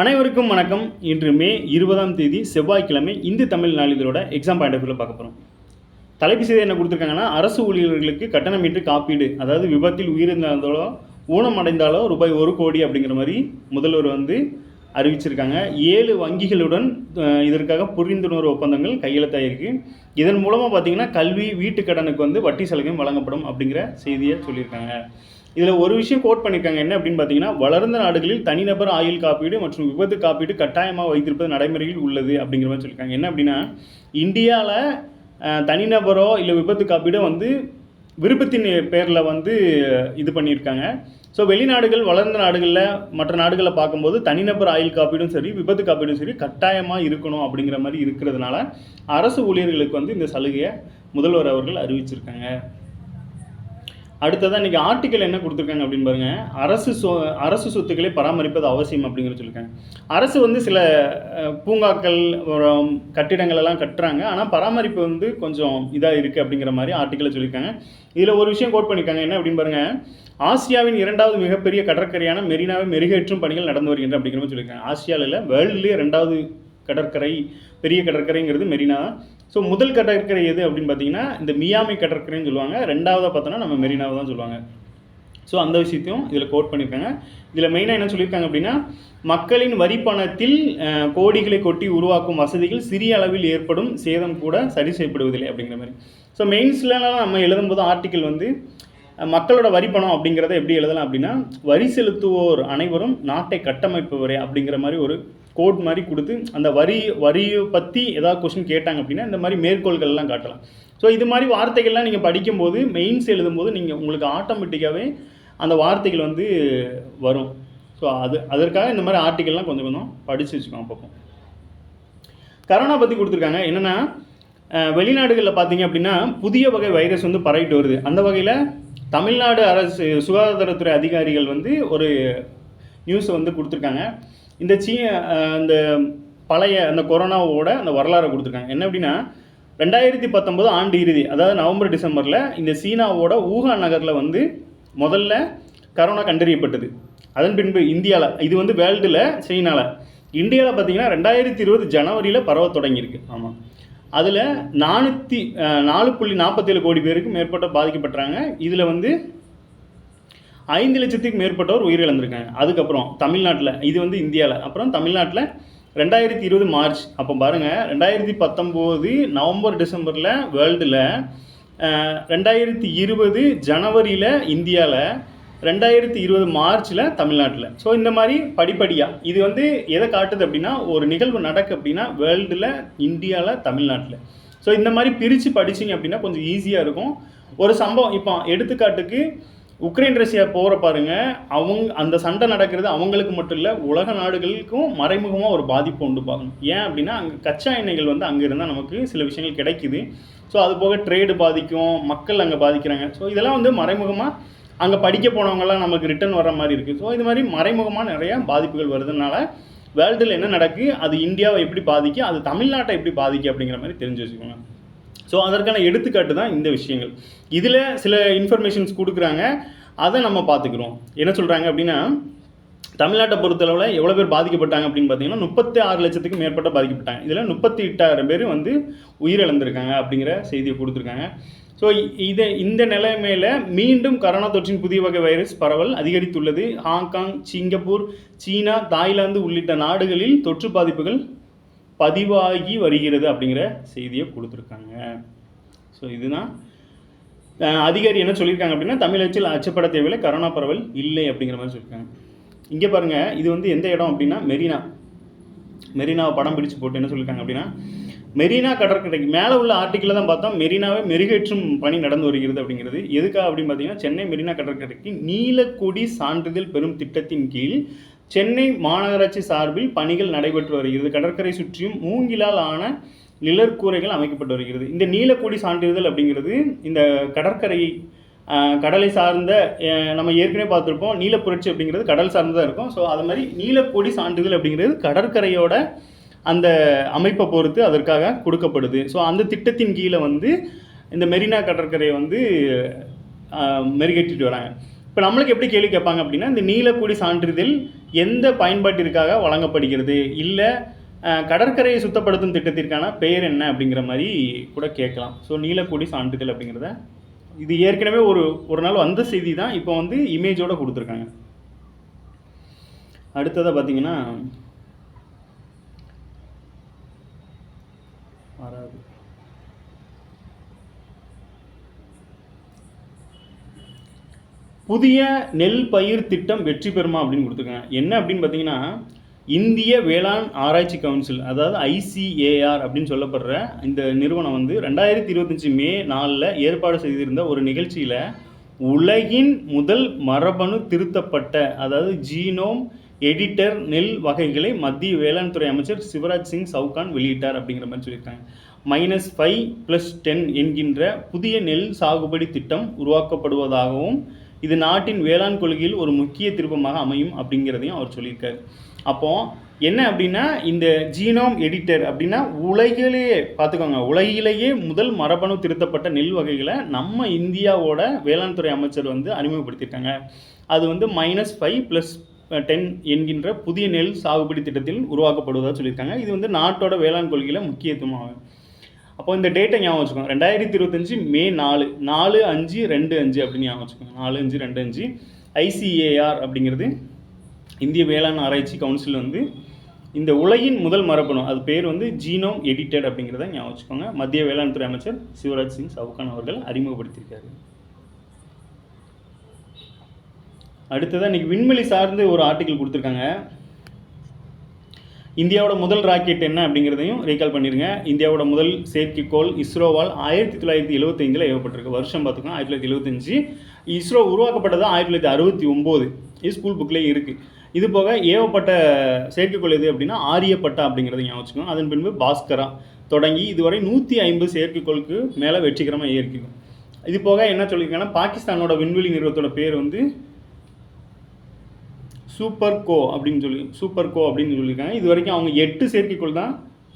அனைவருக்கும் வணக்கம். இன்று மே 20ஆம் தேதி செவ்வாய்க்கிழமை இந்து தமிழ் நாளிதழோட எக்ஸாம் பாயிண்ட் ஆஃப் வியூவில் பார்க்க போகிறோம். தலைப்பு செய்தி என்ன கொடுத்துருக்காங்கன்னா, அரசு ஊழியர்களுக்கு கட்டணமின்றி காப்பீடு, அதாவது விபத்தில் உயிரிழந்தாலோ ஊனம் அடைந்தாலோ ரூபாய் 1 கோடி அப்படிங்கிற மாதிரி முதல்வர் அறிவிச்சிருக்காங்க. 7 வங்கிகளுடன் இதற்காக புரிந்துணர்வு ஒப்பந்தங்கள் கையெழுத்தாயிருக்கு. இதன் மூலமாக பார்த்தீங்கன்னா கல்வி, வீட்டுக்கடனுக்கு வட்டி சலுகையும் வழங்கப்படும் அப்படிங்கிற செய்தியை சொல்லியிருக்காங்க. இதில் ஒரு விஷயம் கோட் பண்ணியிருக்காங்க. என்ன அப்படின்னு பார்த்தீங்கன்னா, வளர்ந்த நாடுகளில் தனிநபர் ஆயுள் காப்பீடு மற்றும் விபத்து காப்பீடு கட்டாயமாக வைத்திருப்பது நடைமுறையில் உள்ளது அப்படிங்கிற மாதிரி சொல்லியிருக்காங்க. என்ன அப்படின்னா, இந்தியாவில் தனிநபரோ இல்லை விபத்து காப்பீடோ விருப்பத்தின் பேரில் இது பண்ணியிருக்காங்க. ஸோ வெளிநாடுகள், வளர்ந்த நாடுகளில், மற்ற நாடுகளை பார்க்கும்போது தனிநபர் ஆயுள் காப்பீடும் சரி, விபத்து காப்பீடும் சரி கட்டாயமாக இருக்கணும் அப்படிங்கிற மாதிரி இருக்கிறதுனால அரசு ஊழியர்களுக்கு இந்த சலுகையை முதல்வர் அவர்கள் அறிவிச்சிருக்காங்க. அடுத்ததான் இன்றைக்கி ஆர்டிக்கல் என்ன கொடுத்துருக்காங்க அப்படின்னு பாருங்கள். அரசு சொத்துக்களை பராமரிப்பது அவசியம் அப்படிங்கிற சொல்லியிருக்காங்க. அரசு சில பூங்காக்கள், கட்டிடங்கள் எல்லாம் கட்டுறாங்க. ஆனால் பராமரிப்பு கொஞ்சம் இதாக இருக்குது அப்படிங்கிற மாதிரி ஆர்டிக்கலை சொல்லியிருக்காங்க. இதில் ஒரு விஷயம் கோட் பண்ணியிருக்காங்க. என்ன அப்படின்னு பாருங்கள், ஆசியாவின் 2வது மிகப்பெரிய கடற்கரையான மெரினாவை மெருகேற்றும் பணிகள் நடந்து வருகின்றன அப்படிங்கிற மாதிரி சொல்லியிருக்காங்க. ஆசியாவில் வேர்ல்டுலேயே 2வது கடற்கரை, பெரிய கடற்கரைங்கிறது மெரினா தான். ஸோ முதல் கடற்கரை எது அப்படின்னு பார்த்தீங்கன்னா இந்த மியாமி கடற்கரைன்னு சொல்லுவாங்க. 2வதாக பார்த்தோன்னா நம்ம மெரினாவை தான் சொல்லுவாங்க. ஸோ அந்த விஷயத்தையும் இதில் கோட் பண்ணியிருக்காங்க. இதில் மெயினாக என்ன சொல்லியிருக்காங்க அப்படின்னா, மக்களின் வரி பணத்தில் கோடிகளை கொட்டி உருவாக்கும் வசதிகள் சிறிய அளவில் ஏற்படும் சேதம் கூட சரி செய்யப்படுவதில்லை அப்படிங்கிற மாதிரி. ஸோ மெயின்ஸ்லாம் நம்ம எழுதும்போது ஆர்டிக்கல் மக்களோட வரி பணம் அப்படிங்கிறத எப்படி எழுதலாம் அப்படின்னா, வரி செலுத்துவோர் அனைவரும் நாட்டை கட்டமைப்பவரே அப்படிங்கிற மாதிரி ஒரு கோட் மாதிரி கொடுத்து அந்த வரியை பற்றி ஏதாவது கொஸ்டின் கேட்டாங்க அப்படின்னா இந்த மாதிரி மேற்கோள்கள்லாம் காட்டலாம். ஸோ இது மாதிரி வார்த்தைகள்லாம் நீங்கள் படிக்கும்போது, மெயின்ஸ் எழுதும்போது உங்களுக்கு ஆட்டோமேட்டிக்காகவே அந்த வார்த்தைகள் வரும். ஸோ அதற்காக இந்த மாதிரி ஆர்டிக்கல்லாம் கொஞ்சம் கொஞ்சம் படித்து வச்சுக்கோங்க. அப்பப்போ கரோனா பற்றி கொடுத்துருக்காங்க. என்னென்னா, வெளிநாடுகளில் பார்த்தீங்க அப்படின்னா புதிய வகை வைரஸ் பரவிட்டு வருது. அந்த வகையில் தமிழ்நாடு அரசு சுகாதாரத்துறை அதிகாரிகள் ஒரு நியூஸை கொடுத்துருக்காங்க. இந்த பழைய அந்த கொரோனாவோட அந்த வரலாறை கொடுத்துருக்காங்க. என்ன அப்படின்னா, 2019 ஆண்டு இறுதி, அதாவது நவம்பர் டிசம்பரில் இந்த சீனாவோட ஊகான் நகரில் முதல்ல கரோனா கண்டறியப்பட்டது. அதன் பின்பு இந்தியாவில், இது வேர்ல்டில், சீனாவில், இந்தியாவில் பார்த்தீங்கன்னா 2020 ஜனவரியில் பரவ தொடங்கியிருக்கு. ஆமாம், அதில் 4.47 கோடி பேருக்கு மேற்பட்ட பாதிக்கப்பட்டாங்க. இதில் 5 லட்சத்துக்கு மேற்பட்டவர் உயிரிழந்திருக்காங்க. அதுக்கப்புறம் தமிழ்நாட்டில், இது இந்தியாவில், அப்புறம் தமிழ்நாட்டில் 2020 மார்ச், அப்போ பாருங்கள் 2019 நவம்பர் டிசம்பரில் வேர்ல்டில், 2020 ஜனவரியில் இந்தியாவில், 2020 மார்ச்சில் தமிழ்நாட்டில். ஸோ இந்த மாதிரி படிப்படியாக இது எதை காட்டுது அப்படின்னா, ஒரு நிகழ்வு நடக்கு அப்படின்னா வேர்ல்டில், இந்தியாவில், தமிழ்நாட்டில். ஸோ இந்த மாதிரி பிரித்து படிச்சிங்க அப்படின்னா கொஞ்சம் ஈஸியாக இருக்கும். ஒரு சம்பவம், இப்போ எடுத்துக்காட்டுக்கு உக்ரைன் ரஷ்யா போகிற பாருங்கள், அந்த சண்டை நடக்கிறது அவங்களுக்கு மட்டும் இல்லை, உலக நாடுகளுக்கும் மறைமுகமாக ஒரு பாதிப்பு உண்டு பார்க்கணும். ஏன் அப்படின்னா, அங்கே கச்சா எண்ணெய்கள் அங்கே இருந்தால் நமக்கு சில விஷயங்கள் கிடைக்குது. ஸோ அது போக ட்ரேடு பாதிக்கும், மக்கள் அங்கே பாதிக்கிறாங்க. ஸோ இதெல்லாம் மறைமுகமாக அங்கே படிக்க போனவங்கலாம் நமக்கு ரிட்டர்ன் வர மாதிரி இருக்குது. ஸோ இது மாதிரி மறைமுகமாக நிறையா பாதிப்புகள் வருதுனால வேர்ல்டில் என்ன நடக்குது, அது இந்தியாவை எப்படி பாதிக்கும், அது தமிழ்நாட்டை எப்படி பாதிக்கும் அப்படிங்கிற மாதிரி தெரிஞ்சு வச்சுக்கோங்க. ஸோ அதற்கான எடுத்துக்காட்டு தான் இந்த விஷயங்கள். இதில் சில இன்ஃபர்மேஷன்ஸ் கொடுக்குறாங்க, அதை நம்ம பார்த்துக்குறோம். என்ன சொல்கிறாங்க அப்படின்னா, தமிழ்நாட்டை பொறுத்தளவில் எவ்வளோ பேர் பாதிக்கப்பட்டாங்க அப்படின்னு பார்த்தீங்கன்னா 36 லட்சத்துக்கு மேற்பட்ட பாதிக்கப்பட்டாங்க. இதில் 38,000 பேர் உயிரிழந்திருக்காங்க அப்படிங்கிற செய்தியை கொடுத்துருக்காங்க. ஸோ இந்த நிலைமையில் மீண்டும் கரோனா தொற்றின் புதிய வகை வைரஸ் பரவல் அதிகரித்துள்ளது. ஹாங்காங், சிங்கப்பூர், சீனா, தாய்லாந்து உள்ளிட்ட நாடுகளில் தொற்று பாதிப்புகள் பதிவாகி வருகிறது அப்படிங்கிற செய்தியை கொடுத்துருக்காங்க. ஸோ இதுதான் அதிகாரி என்ன சொல்லியிருக்காங்க அப்படின்னா, தமிழகத்தில் அச்சப்பட தேவையில்லை, கரோனா பரவல் இல்லை அப்படிங்கிற மாதிரி சொல்லியிருக்காங்க. இங்கே பாருங்கள், இது எந்த இடம் அப்படின்னா மெரினாவை படம் பிடிச்சு போட்டு என்ன சொல்லியிருக்காங்க அப்படின்னா, மெரினா கடற்கரைக்கு மேலே உள்ள ஆர்டிக்கிளில் தான் பார்த்தோம் மெரினாவை மெருகேற்றும் பணி நடந்து வருகிறது அப்படிங்கிறது. எதுக்காக அப்படின்னு பார்த்தீங்கன்னா, சென்னை மெரினா கடற்கரைக்கு நீலக்கொடி சான்றிதழ் பெறும் திட்டத்தின் கீழ் சென்னை மாநகராட்சி சார்பில் பணிகள் நடைபெற்று வருகிறது. கடற்கரை சுற்றியும் மூங்கிலால் ஆன நிழற்கூரைகள் அமைக்கப்பட்டு வருகிறது. இந்த நீலக்கொடி சான்றிதழ் அப்படிங்கிறது இந்த கடலை சார்ந்த, நம்ம ஏற்கனவே பார்த்துருப்போம் நீலப்புரட்சி அப்படிங்கிறது கடல் சார்ந்ததாக இருக்கும். ஸோ அது மாதிரி நீலக்கொடி சான்றிதழ் அப்படிங்கிறது கடற்கரையோட அந்த அமைப்பை பொறுத்து அதற்காக கொடுக்கப்படுது. ஸோ அந்த திட்டத்தின் கீழே இந்த மெரினா கடற்கரையை மெருகேற்றிட்டு வராங்க. இப்போ நம்மளுக்கு எப்படி கேள்வி கேட்பாங்க அப்படின்னா, இந்த நீலக்குடி சான்றிதழ் எந்த பயன்பாட்டிற்காக வழங்கப்படுகிறது, இல்லை கடற்கரையை சுத்தப்படுத்தும் திட்டத்திற்கான பெயர் என்ன அப்படிங்கிற மாதிரி கூட கேட்கலாம். ஸோ நீலக்குடி சான்றிதழ் அப்படிங்கிறத, இது ஏற்கனவே ஒரு நாள் வந்த செய்தி தான், இப்போ வந்து இமேஜோட கொடுத்துருக்காங்க. அடுத்ததாக பார்த்தீங்கன்னா புதிய நெல் பயிர் திட்டம் வெற்றி பெறுமா அப்படின்னு கொடுத்துருக்காங்க. என்ன அப்படின்னு பார்த்தீங்கன்னா, இந்திய வேளாண் ஆராய்ச்சி கவுன்சில், அதாவது ICAR அப்படின்னு சொல்லப்படுற இந்த நிறுவனம் வந்து 2025 மே 4 ஏற்பாடு செய்திருந்த ஒரு நிகழ்ச்சியில் உலகின் முதல் மரபணு திருத்தப்பட்ட, அதாவது ஜீனோம் எடிட்டர் நெல் வகைகளை மத்திய வேளாண் துறை அமைச்சர் சிவராஜ் சிங் சவுகான் வெளியிட்டார் அப்படிங்கிற மாதிரி சொல்லியிருக்காங்க. -5+10 என்கின்ற புதிய நெல் சாகுபடி திட்டம் உருவாக்கப்படுவதாகவும் இது நாட்டின் வேளாண் கொள்கையில் ஒரு முக்கிய திருப்பமாக அமையும் அப்படிங்கிறதையும் அவர் சொல்லியிருக்காரு. அப்போது என்ன அப்படின்னா, இந்த ஜீனோம் எடிட்டர் அப்படின்னா உலகிலேயே பார்த்துக்கோங்க, உலகிலேயே முதல் மரபணு திருத்தப்பட்ட நெல் வகைகளை நம்ம இந்தியாவோட வேளாண் துறை அமைச்சர் வந்து அறிமுகப்படுத்தியிருக்காங்க. அது வந்து -5+10 என்கின்ற புதிய நெல் சாகுபடி திட்டத்தில் உருவாக்கப்படுவதாக சொல்லியிருக்காங்க. இது வந்து நாட்டோட வேளாண் கொள்கையில் முக்கியத்துவமாகும். அப்போ இந்த டேட்டை ஞாபகம் வச்சுக்கோங்க, 2025 மே 4/5/25 அப்படின்னு ஞாபகம் வச்சுக்கோங்க. 4/5/25 ICAR அப்படிங்கிறது இந்திய வேளாண் ஆராய்ச்சி கவுன்சில் வந்து இந்த உலகின் முதல் மரபணு, அது பேர் வந்து ஜீனோம் எடிட்டட் அப்படிங்கிறத ஞாபகம் வச்சுக்கோங்க. மத்திய வேளாண் துறை அமைச்சர் சிவராஜ் சிங் சவுகான் அவர்கள் அறிமுகப்படுத்தியிருக்காரு. அடுத்ததாக இன்றைக்கி விண்வெளி சார்ந்து ஒரு ஆர்டிக்கல் கொடுத்துருக்காங்க. இந்தியாவோட முதல் ராக்கெட் என்ன அப்படிங்கிறதையும் ரீகால் பண்ணிடுங்க. இந்தியாவோட முதல் செயற்கைக்கோள் இஸ்ரோவால் 1975 ஏவப்பட்டிருக்கு. வருஷம் பார்த்துக்கோங்க, 1975. இஸ்ரோ உருவாக்கப்பட்டது 1969. இது ஸ்கூல் புக்லேயே இருக்குது. இது போக ஏவப்பட்ட செயற்கைக்கோள் எது அப்படின்னா ஆரியப்பட்டா அப்படிங்கிறத ஞாபகம் வச்சுக்கோங்க. அதன் பின்பு பாஸ்கரா தொடங்கி இதுவரை 150 செயற்கைக்கோளுக்கு மேலே வெற்றிகரமாக ஏற்கிக்கும். இது போக என்ன சொல்லியிருக்காங்கன்னா, பாகிஸ்தானோட விண்வெளி நிறுவனத்தோட பேர் வந்து சூப்பர் கோ அப்படின்னு சொல்லியிருக்காங்க. இது வரைக்கும் அவங்க 8 செயற்கைக்கோள் தான்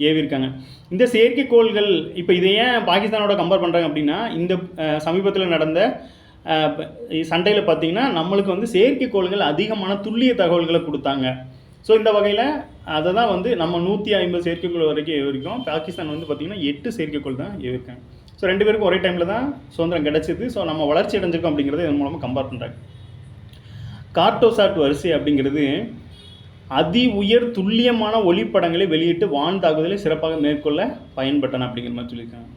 ஏவிருக்காங்க. இந்த செயற்கைக்கோள்கள் இப்போ இதை ஏன் பாகிஸ்தானோட கம்பேர் பண்ணுறாங்க அப்படின்னா, இந்த சமீபத்தில் நடந்த சண்டையில் பார்த்தீங்கன்னா நம்மளுக்கு வந்து செயற்கைக்கோள்கள் அதிகமான துல்லிய தகவல்களை கொடுத்தாங்க. ஸோ இந்த வகையில் அதை தான் வந்து நம்ம 150 செயற்கைக்கோள் வரைக்கும் ஏவிருக்கோம். பாகிஸ்தான் வந்து பார்த்திங்கன்னா 8 செயற்கைக்கோள் தான் ஏவிருக்காங்க. ஸோ 2 பேருக்கும் ஒரே டைமில் தான் சுதந்திரம் கிடச்சிது. ஸோ நம்ம வளர்ச்சி அடைஞ்சிருக்கோம் அப்படிங்கிறத இதன் மூலமாக கம்பேர் பண்ணுறாங்க. கார்டோசாட் வரிசை அப்படிங்கிறது அதி உயர் துல்லியமான ஒளிப்படங்களை வெளியிட்டு வான் தாக்குதலை சிறப்பாக மேற்கொள்ள பயன்பட்டன அப்படிங்கிற மாதிரி சொல்லியிருக்காங்க.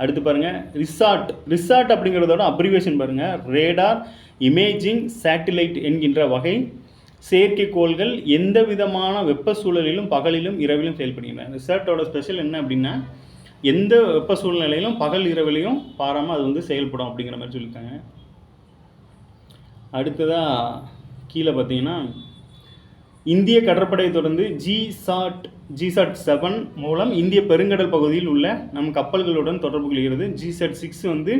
அடுத்து பாருங்கள், ரிசார்ட் அப்படிங்கிறதோட அப்ரிவேஷன் பாருங்கள், ரேடார் இமேஜிங் சேட்டிலைட் என்கின்ற வகை செயற்கைக்கோள்கள் எந்த விதமான வெப்ப சூழலிலும் பகலிலும் இரவிலும் செயல்படுகின்றன. ரிசார்ட்டோட ஸ்பெஷல் என்ன அப்படின்னா, எந்த வெப்ப சூழ்நிலையிலும் பகல் இரவிலையும் பாராமல் அது வந்து செயல்படும் அப்படிங்கிற மாதிரி சொல்லியிருக்காங்க. அடுத்ததாக கீழே பார்த்தீங்கன்னா, இந்திய கடற்படையை தொடர்ந்து ஜிசாட் 7 மூலம் இந்திய பெருங்கடல் பகுதியில் உள்ள நம் கப்பல்களுடன் தொடர்பு கொள்கிறது. ஜிசாட் 6 வந்து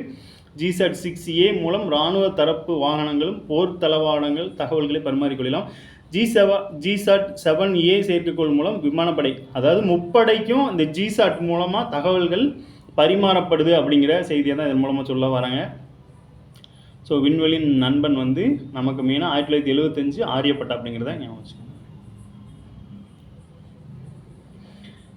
ஜிசாட் 6A மூலம் இராணுவ தரப்பு வாகனங்களும் போர் தளவாடங்கள் தகவல்களை பரிமாறிக்கொள்ளலாம். ஜிசாட் 7A செயற்கைக்கோள் மூலம் விமானப்படை, அதாவது முப்படைக்கும் இந்த ஜிசாட் மூலமாக தகவல்கள் பரிமாறப்படுது அப்படிங்கிற செய்தியை தான் இதன் மூலமாக சொல்ல வராங்க. ஸோ விண்வெளி நண்பன் வந்து நமக்கு மெயினாக 1975 ஆரியப்பட்டா அப்படிங்கிறத ஞாபகம் வச்சுக்கோங்க.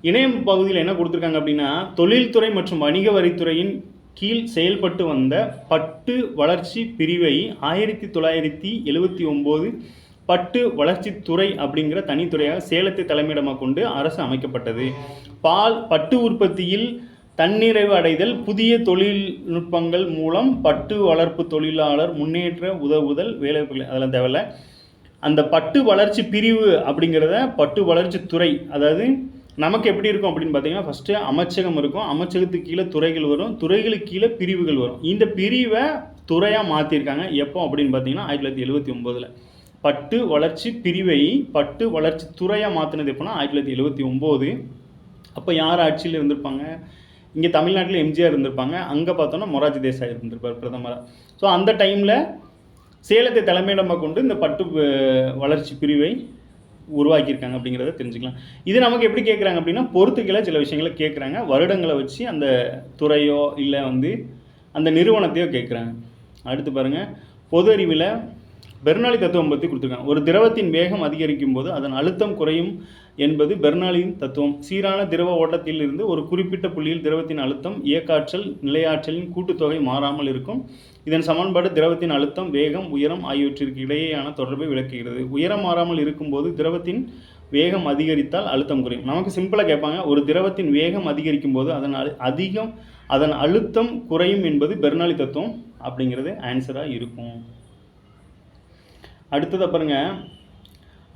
இணையம் பகுதியில் என்ன கொடுத்துருக்காங்க அப்படின்னா, தொழில்துறை மற்றும் வணிக வரித்துறையின் கீழ் செயல்பட்டு வந்த பட்டு வளர்ச்சி பிரிவை 1979 பட்டு வளர்ச்சித்துறை அப்படிங்கிற தனித்துறையாக சேலத்தை தலைமையிடமாக கொண்டு அரசு அமைக்கப்பட்டது. பட்டு உற்பத்தியில் தன்னிறைவு அடைதல், புதிய தொழில்நுட்பங்கள் மூலம் பட்டு வளர்ப்பு தொழிலாளர் முன்னேற்ற உதவுதல், வேலைவாய்ப்புகள், அதெல்லாம் தேவையில்ல. அந்த பட்டு வளர்ச்சி பிரிவு அப்படிங்கிறத பட்டு வளர்ச்சி துறை, அதாவது நமக்கு எப்படி இருக்கும் அப்படின்னு பார்த்தீங்கன்னா, ஃபஸ்ட்டு அமைச்சகம் இருக்கும், அமைச்சகத்துக்கு கீழே துறைகள் வரும், துறைகளுக்கு கீழே பிரிவுகள் வரும். இந்த பிரிவை துறையாக மாற்றிருக்காங்க. எப்போ அப்படின்னு பார்த்தீங்கன்னா 1979. பட்டு வளர்ச்சி பிரிவை பட்டு வளர்ச்சி துறையாக மாற்றினது எப்போனா 1979. அப்போ யார் ஆட்சியில் இருந்திருப்பாங்க? இங்கே தமிழ்நாட்டில் எம்ஜிஆர் இருந்திருப்பாங்க, அங்கே பார்த்தோன்னா மொரார்ஜி தேசாய் இருந்திருப்பார் பிரதமராக. ஸோ அந்த டைமில் சேலத்தை தலைமையிடமாக கொண்டு இந்த பட்டு வளர்ச்சி பிரிவை உருவாக்கியிருக்காங்க அப்படிங்கிறத தெரிஞ்சுக்கலாம். இது நமக்கு எப்படி கேட்குறாங்க அப்படின்னா, பொறுத்துக்களை சில விஷயங்களை கேட்குறாங்க, வருடங்களை வச்சு அந்த துறையோ இல்லை வந்து அந்த நிறுவனத்தையோ கேட்குறாங்க. அடுத்து பாருங்கள், பொது அறிவில் பெர்னாலி தத்துவம் பற்றி கொடுத்துருக்காங்க. ஒரு திரவத்தின் வேகம் அதிகரிக்கும் போது அதன் அழுத்தம் குறையும் என்பது பெர்னாலியின் தத்துவம். சீரான திரவ ஓட்டத்தில் இருந்து ஒரு குறிப்பிட்ட புள்ளியில் திரவத்தின் அழுத்தம், இயக்காற்றல், நிலையாற்றலின் கூட்டுத்தொகை மாறாமல் இருக்கும். இதன் சமன்பாடு திரவத்தின் அழுத்தம், வேகம், உயரம் ஆகியவற்றிற்கு இடையேயான தொடர்பை விளக்குகிறது. உயரம் மாறாமல் இருக்கும்போது திரவத்தின் வேகம் அதிகரித்தால் அழுத்தம் குறையும். நமக்கு சிம்பிளாக கேட்பாங்க, ஒரு திரவத்தின் வேகம் அதிகரிக்கும் போது அதன் அழுத்தம் குறையும் என்பது பெர்னாலி தத்துவம் அப்படிங்கிறது ஆன்சராக இருக்கும். அடுத்தது பாருங்க,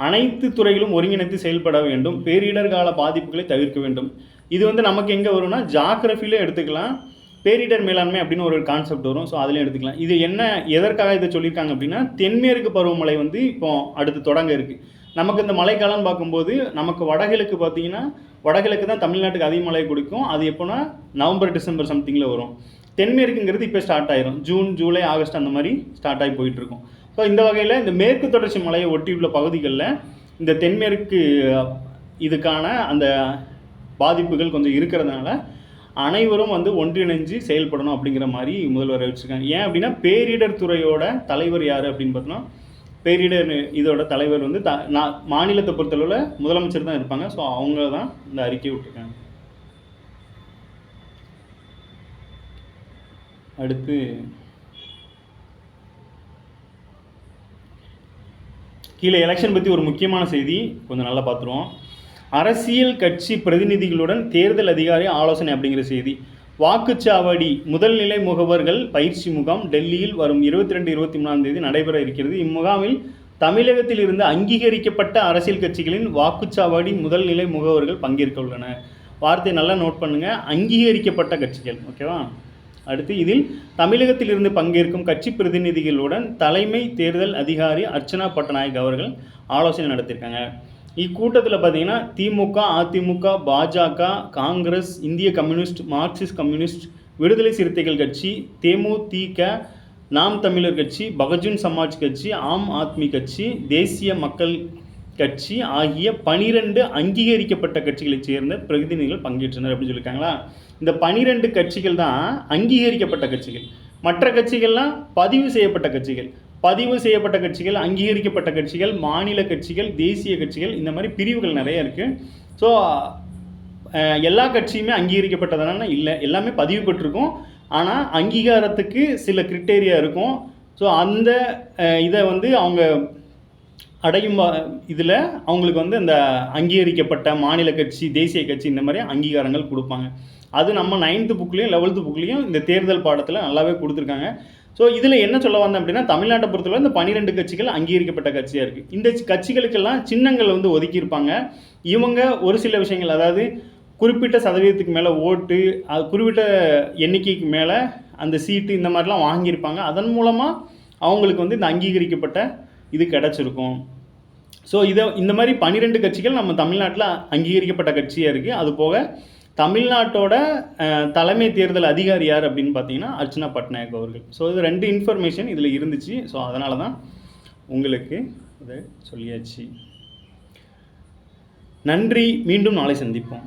அனைத்து துறைகளும் ஒருங்கிணைத்து செயல்பட வேண்டும், பேரிடர் கால பாதிப்புகளை தவிர்க்க வேண்டும். இது நமக்கு எங்கே வரும்னா ஜாகிரஃபிலே எடுத்துக்கலாம். பேரிடர் மேலாண்மை அப்படின்னு ஒரு கான்செப்ட் வரும். ஸோ அதிலே எடுத்துக்கலாம். இது எதற்காக இதை சொல்லியிருக்காங்க அப்படின்னா, தென்மேற்கு பருவமழை இப்போ அடுத்து தொடங்க இருக்குது. நமக்கு இந்த மழைக்காலம்னு பார்க்கும்போது நமக்கு வடகிழக்கு பார்த்தீங்கன்னா, வடகிழக்கு தான் தமிழ்நாட்டுக்கு அதிக மழை கொடுக்கும். அது எப்போனா நவம்பர் டிசம்பர் சம்திங்கில் வரும். தென்மேற்குங்கிறது இப்போ ஸ்டார்ட் ஆயிரும். ஜூன், ஜூலை, ஆகஸ்ட் அந்த மாதிரி ஸ்டார்ட் ஆகி போயிட்டுருக்கும். ஸோ இந்த வகையில் இந்த மேற்கு தொடர்ச்சி மலையை ஒட்டியுள்ள பகுதிகளில் இந்த தென்மேற்கு இதுக்கான அந்த பாதிப்புகள் கொஞ்சம் இருக்கிறதுனால அனைவரும் ஒன்றிணைஞ்சு செயல்படணும் அப்படிங்கிற மாதிரி முதல்வர் வச்சுருக்காங்க. ஏன் அப்படின்னா, பேரிடர் துறையோட தலைவர் யார் அப்படின்னு பார்த்தோன்னா, பேரிடர் இதோட தலைவர் மாநிலத்தை பொறுத்தளவில் முதலமைச்சர் தான் இருப்பாங்க. ஸோ அவங்க தான் இந்த அறிக்கை விட்டுருக்காங்க. அடுத்து கீழே எலெக்ஷன் பற்றி ஒரு முக்கியமான செய்தி கொஞ்சம் நல்லா பார்த்துருவோம். அரசியல் கட்சி பிரதிநிதிகளுடன் தேர்தல் அதிகாரி ஆலோசனை அப்படிங்கிற செய்தி. வாக்குச்சாவடி முதல்நிலை முகவர்கள் பயிற்சி முகாம் டெல்லியில் வரும் 22-23 நடைபெற இருக்கிறது. இம்முகாமில் தமிழகத்தில் இருந்து அங்கீகரிக்கப்பட்ட அரசியல் கட்சிகளின் வாக்குச்சாவடி முதல்நிலை முகவர்கள் பங்கேற்க உள்ளனர். வார்த்தையை நல்லா நோட் பண்ணுங்கள், அங்கீகரிக்கப்பட்ட கட்சிகள். ஓகேவா? அடுத்து இதில் தமிழகத்தில் இருந்து பங்கேற்கும் கட்சி பிரதிநிதிகளுடன் தலைமை தேர்தல் அதிகாரி அர்ச்சனா பட்நாயக் அவர்கள் ஆலோசனை நடத்தியிருக்காங்க. இக்கூட்டத்தில் பார்த்தீங்கன்னா திமுக, அதிமுக, பாஜக, காங்கிரஸ், இந்திய கம்யூனிஸ்ட், மார்க்சிஸ்ட் கம்யூனிஸ்ட், விடுதலை சிறுத்தைகள் கட்சி, தேமுதிக, நாம் தமிழர் கட்சி, பகுஜன் சமாஜ் கட்சி, ஆம் ஆத்மி கட்சி, தேசிய மக்கள் கட்சி ஆகிய 12 அங்கீகரிக்கப்பட்ட கட்சிகளைச் சேர்ந்த பிரதிநிதிகள் பங்கேற்றனர் அப்படின்னு சொல்லியிருக்காங்களா. இந்த 12 கட்சிகள் தான் அங்கீகரிக்கப்பட்ட கட்சிகள். மற்ற கட்சிகள்லாம் பதிவு செய்யப்பட்ட கட்சிகள். பதிவு செய்யப்பட்ட கட்சிகள், அங்கீகரிக்கப்பட்ட கட்சிகள், மாநில கட்சிகள், தேசிய கட்சிகள், இந்த மாதிரி பிரிவுகள் நிறைய இருக்குது. ஸோ எல்லா கட்சியுமே அங்கீகரிக்கப்பட்டதானா இல்லை, எல்லாமே பதிவு பெற்றிருக்கும். ஆனால் அங்கீகாரத்துக்கு சில கிரிட்டேரியா இருக்கும். ஸோ அந்த இதை அவங்க அடையும் இதில் அவங்களுக்கு அந்த அங்கீகரிக்கப்பட்ட மாநில கட்சி, தேசிய கட்சி, இந்த மாதிரி அங்கீகாரங்கள் கொடுப்பாங்க. அது நம்ம 9th புக்லேயும் 11th புக்லேயும் இந்த தேர்தல் பாடத்தில் நல்லாவே கொடுத்துருக்காங்க. ஸோ இதில் என்ன சொல்ல வந்தேன் அப்படின்னா, தமிழ்நாட்டை பொறுத்தவரை இந்த 12 கட்சிகள் அங்கீகரிக்கப்பட்ட கட்சியாக இருக்குது. இந்த கட்சிகளுக்கெல்லாம் சின்னங்கள் ஒதுக்கியிருப்பாங்க. இவங்க ஒரு சில விஷயங்கள், அதாவது குறிப்பிட்ட சதவீதத்துக்கு மேலே ஓட்டு, குறிப்பிட்ட எண்ணிக்கைக்கு மேலே அந்த சீட்டு, இந்த மாதிரிலாம் வாங்கியிருப்பாங்க. அதன் மூலமாக அவங்களுக்கு இந்த அங்கீகரிக்கப்பட்ட இது கிடச்சிருக்கும். ஸோ இந்த மாதிரி 12 கட்சிகள் நம்ம தமிழ்நாட்டில் அங்கீகரிக்கப்பட்ட கட்சியாக இருக்குது. அது போக தமிழ்நாட்டோட தலைமை தேர்தல் அதிகாரி யார் அப்படின்னு பார்த்தீங்கன்னா அர்ச்சனா பட்நாயக் அவர்கள். ஸோ இது 2 இன்ஃபர்மேஷன் இதில் இருந்துச்சு. ஸோ அதனால தான் உங்களுக்கு அதை சொல்லியாச்சு. நன்றி. மீண்டும் நாளை சந்திப்போம்.